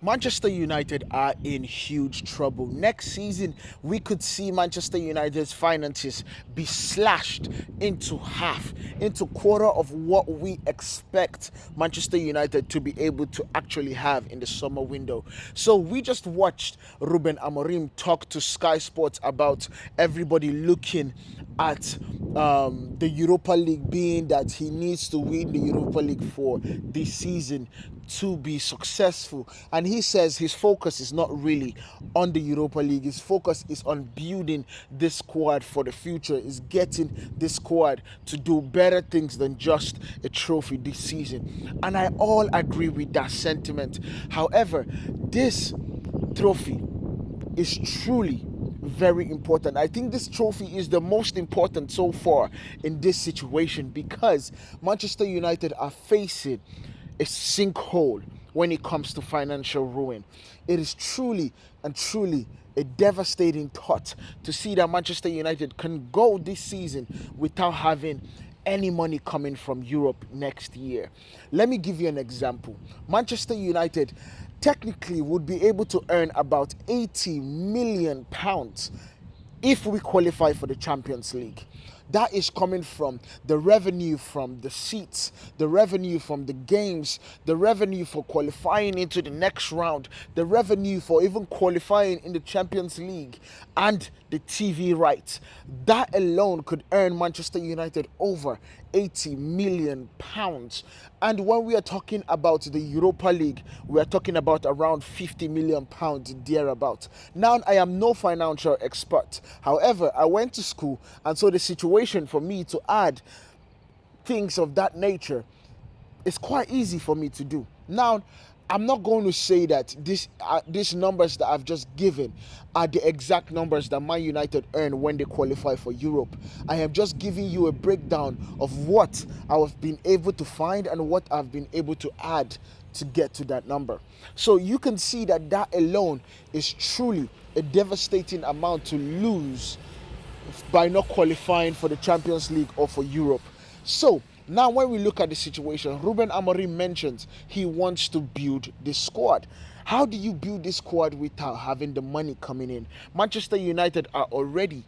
Manchester United are in huge trouble. Next season, we could see Manchester United's finances be slashed into half, into quarter of what we expect Manchester United to be able to actually have in the summer window. So we just watched Ruben Amorim talk to Sky Sports about everybody looking at the Europa League, being that he needs to win the Europa League for this season to be successful. And he says his focus is not really on the Europa League. His focus is on building this squad for the future, is getting this squad to do better things than just a trophy this season. And I all agree with that sentiment. However, this trophy is truly very important. I think this trophy is the most important so far in this situation because Manchester United are facing a sinkhole when it comes to financial ruin. It is truly and truly a devastating thought to see that Manchester United can go this season without having any money coming from Europe next year. Let me give you an example. Manchester United technically would be able to earn about 80 million pounds if we qualify for the Champions League. That is coming from the revenue from the seats, the revenue from the games, the revenue for qualifying into the next round, the revenue for even qualifying in the Champions League, and the TV rights. That alone could earn Manchester United over 80 million pounds. And when we are talking about the Europa League, we are talking about around 50 million pounds thereabout. Now, I am no financial expert. However, I went to school, and so the situation for me to add things of that nature is quite easy for me to do. Now, I'm not going to say that these numbers that I've just given are the exact numbers that Man United earn when they qualify for Europe. I am just giving you a breakdown of what I've been able to find and what I've been able to add to get to that number. So you can see that that alone is truly a devastating amount to lose by not qualifying for the Champions League or for Europe. So now when we look at the situation, Ruben Amorim mentions he wants to build this squad. How do you build this squad without having the money coming in? Manchester United are already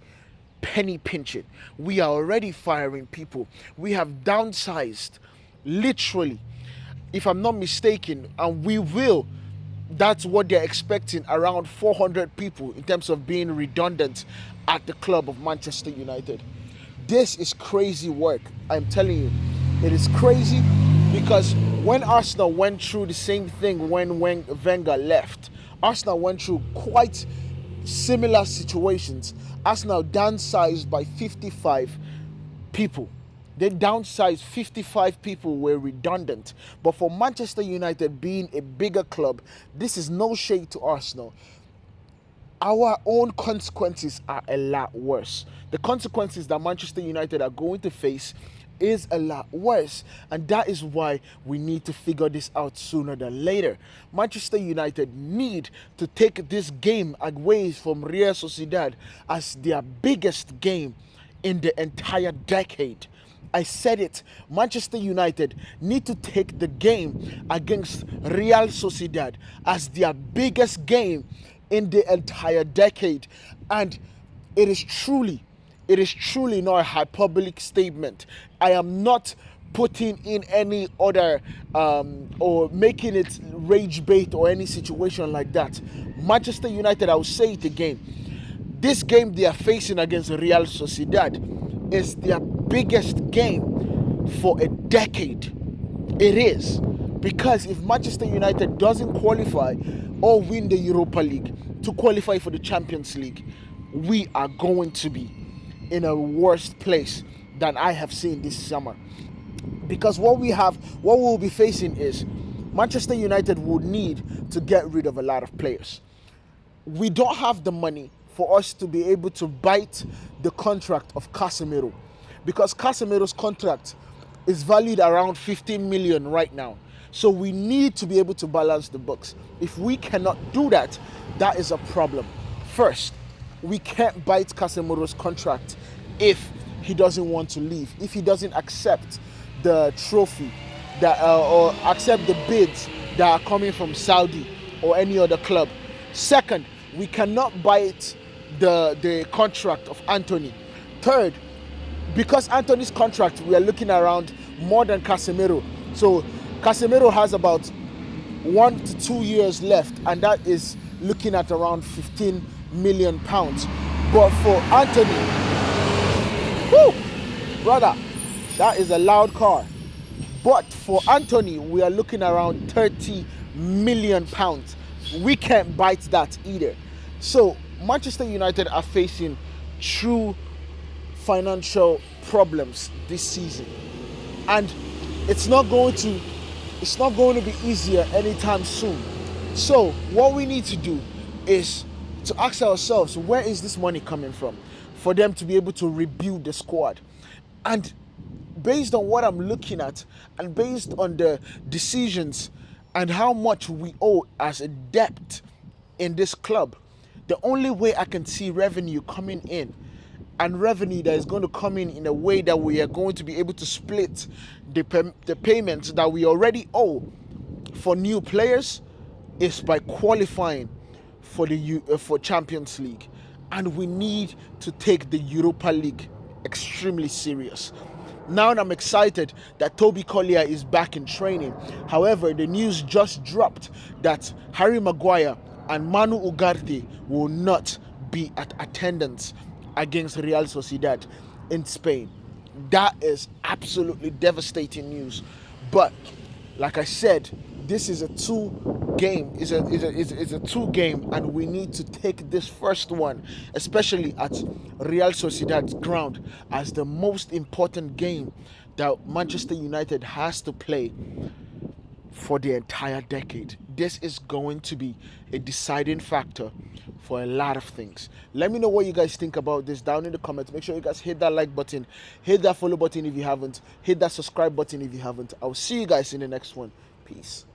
penny pinching. We are already firing people. We have downsized, literally, if I'm not mistaken, and we will. That's what they're expecting, around 400 people in terms of being redundant at the club of Manchester United. This is crazy work. I'm telling you, it is crazy because when Arsenal went through the same thing when Wenger left, Arsenal went through quite similar situations. Arsenal downsized by 55 people. They downsized 55 people, were redundant. But for Manchester United being a bigger club, this is no shade to Arsenal. Our own consequences are a lot worse. The consequences that Manchester United are going to face is a lot worse, and that is why we need to figure this out sooner than later. Manchester United need to take this game away from Real Sociedad as their biggest game in the entire decade. I said it. Manchester United need to take the game against Real Sociedad as their biggest game in the entire decade. And it is truly not a hyperbolic statement. I am not putting in any other or making it rage bait or any situation like that. Manchester United, I will say it again, this game they are facing against Real Sociedad is their biggest game for a decade. It is. Because if Manchester United doesn't qualify or win the Europa League to qualify for the Champions League, we are going to be in a worse place than I have seen this summer. Because what we'll be facing is Manchester United would need to get rid of a lot of players. We don't have the money for us to be able to bite the contract of Casemiro, because Casemiro's contract is valued around 15 million right now. So we need to be able to balance the books. If we cannot do that, that is a problem. First, we can't bite Casemiro's contract if he doesn't want to leave, if he doesn't accept the trophy that or accept the bids that are coming from Saudi or any other club. Second, we cannot bite the contract of Anthony. Third, because Anthony's contract, we are looking around more than Casemiro. So Casemiro has about 1 to 2 years left, and that is looking at around 15 million pounds. But for Anthony, whoo, brother, that is a loud car. But for Anthony, we are looking around 30 million pounds. We can't bite that either. So Manchester United are facing true financial problems this season, and it's not going to it's not going to be easier anytime soon. So what we need to do is to ask ourselves, where is this money coming from for them to be able to rebuild the squad? And based on what I'm looking at, and based on the decisions and how much we owe as a debt in this club, the only way I can see revenue coming in, and revenue that is going to come in a way that we are going to be able to split the payments that we already owe for new players, is by qualifying for for Champions League. And we need to take the Europa League extremely serious. Now I'm excited that Toby Collier is back in training. However, the news just dropped that Harry Maguire and Manu Ugarte will not be at attendance against Real Sociedad in Spain. That is absolutely devastating news. But like I said, this is a two game, and we need to take this first one, especially at Real Sociedad's ground, as the most important game that Manchester United has to play for the entire decade. This is going to be a deciding factor for a lot of things. Let me know what you guys think about this down in the comments. Make sure you guys hit that like button, hit that follow button if you haven't, hit that subscribe button if you haven't. I'll see you guys in the next one. Peace.